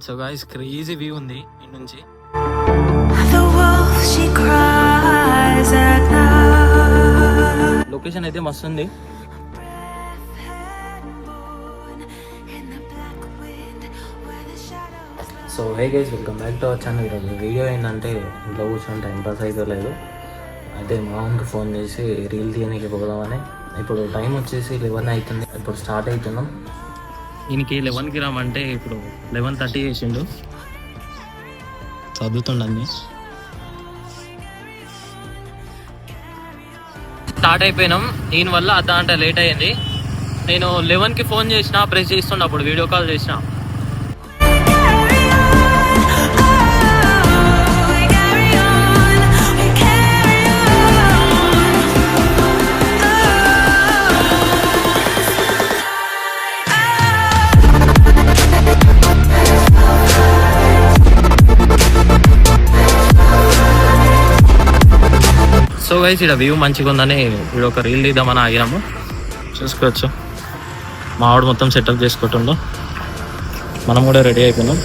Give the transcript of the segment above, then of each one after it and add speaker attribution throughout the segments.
Speaker 1: So guys crazy view ఉంది ఈ నుంచి. లొకేషన్ అయితే మస్తు ఉంది. So hey guys, welcome back to our channel. ఈరోజు వీడియో ఏంటంటే ఇంట్లో కూర్చొని టైం పాస్ అయితే లేదు, అయితే మామూలుగా ఫోన్ చేసి రీల్ తీయడానికి పోదామని. ఇప్పుడు టైం వచ్చేసి 11 అవుతుంది. ఇప్పుడు స్టార్ట్ అవుతున్నాం. ఈయనకి 11కి రామంటే ఇప్పుడు 11:30 చేసిండు. చదువుతుండీ. స్టార్ట్ అయిపోయినాం. దీనివల్ల అర్ధగంట లేట్ అయ్యింది. నేను 11కి ఫోన్ చేసిన, ప్రెస్ చేస్తుండే, అప్పుడు వీడియో కాల్ చేసిన. సో గైస్, ఇక్కడ వ్యూ మంచిగా ఉందని ఇప్పుడు ఒక రీల్ తీద్దామని ఆగినాము. చూసుకోవచ్చు, మా ఆవిడ మొత్తం సెటప్ చేసుకుంటుండో, మనం కూడా రెడీ అయిపోయినాం.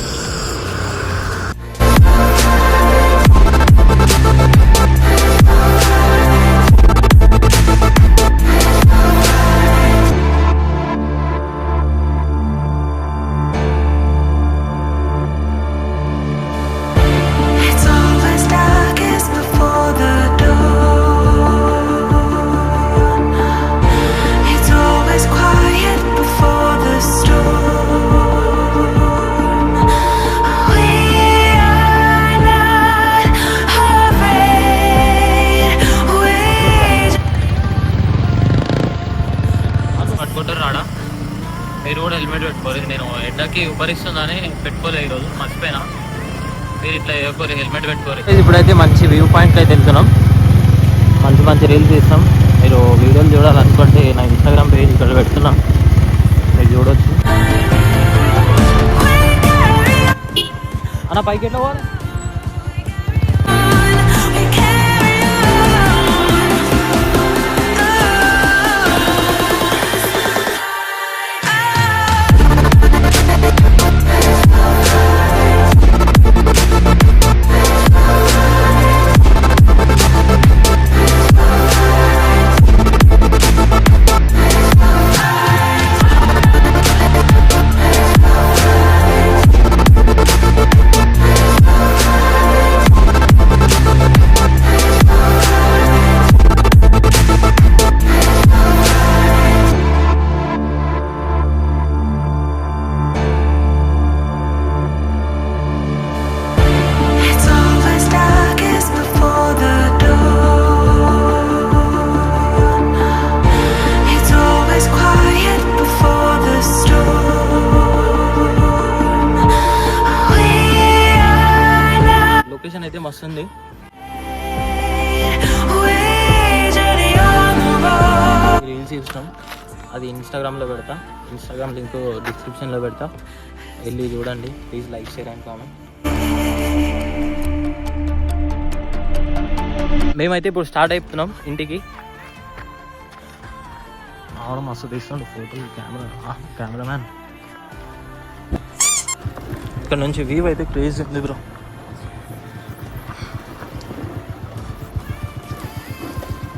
Speaker 1: రాడా, మీరు కూడా హెల్మెట్ పెట్టుకోలేదు. నేను ఎండకి ఉపరిస్తుందని పెట్టుకోలేదు, ఈరోజు మర్చిపోయినా. మీరు ఇట్లా ఎవరు హెల్మెట్ పెట్టుకోరు. ఇప్పుడైతే మంచి వ్యూ పాయింట్కి అయితే వెళ్తున్నాం. మంచి మంచి రీల్స్ తీస్తాం. మీరు వీడియోలు చూడాలనుకుంటే నా ఇన్స్టాగ్రామ్ పేజ్ ఇక్కడ పెడుతున్నాం, మీరు చూడవచ్చు. అన్న పైకి ఎట్లా పోవాలి? లొకేషన్ అయితే మస్తు ఉంది. రీల్స్ ఇష్టం, అది ఇన్స్టాగ్రామ్లో పెడతా. ఇన్స్టాగ్రామ్ లింక్ డిస్క్రిప్షన్లో పెడతా, వెళ్ళి చూడండి. Please like, share and comment. మేమైతే ఇప్పుడు స్టార్ట్ అయిపోతున్నాం ఇంటికి. ఆవిడ మస్తు తీస్తుండే ఫోటోలు, కెమెరామ్యాన్. ఇక్కడ నుంచి వ్యూ అయితే క్రేజీ ఉంది bro.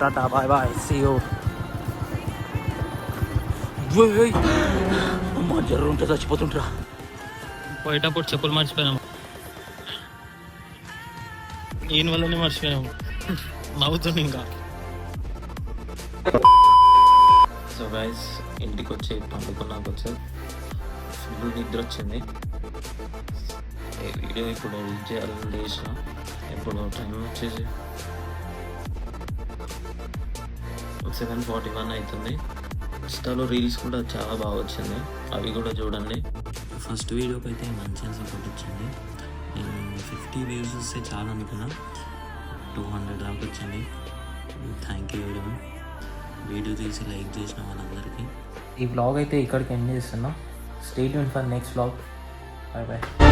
Speaker 1: Tata, bye bye, see you. అమ్మా, జర్ర ఉంటే చచ్చిపోతుంటరా. పోయేటప్పుడు చెప్పులు మర్చిపోయినాము, ఈయన వల్లనే మర్చిపోయినాము. నవ్వుతుంది ఇంకా. సో గైస్, ఇంటికి వచ్చి పండుకున్నాక వచ్చి ఫుల్ నిద్ర వచ్చింది. వీడియో ఇప్పుడు ఎడిట్ చేయాలని లేచిన. ఇప్పుడు టైం వచ్చేసి 7:41 అవుతుంది. ఇన్స్టాలో రీల్స్ కూడా చాలా బాగా వచ్చింది, అవి కూడా చూడండి. ఫస్ట్ వీడియోకి అయితే మంచిగా సపోర్ట్ వచ్చింది. నేను 50 వ్యూస్ వస్తే చాలా అనుకున్నా, 200 దాకా వచ్చింది. Thank you everyone. వీడియో తీసి లైక్ చేసిన వాళ్ళందరికీ. ఈ వ్లాగ్ అయితే ఇక్కడికి ఎండ్ చేస్తున్నా. Stay tune for next vlog. Bye bye.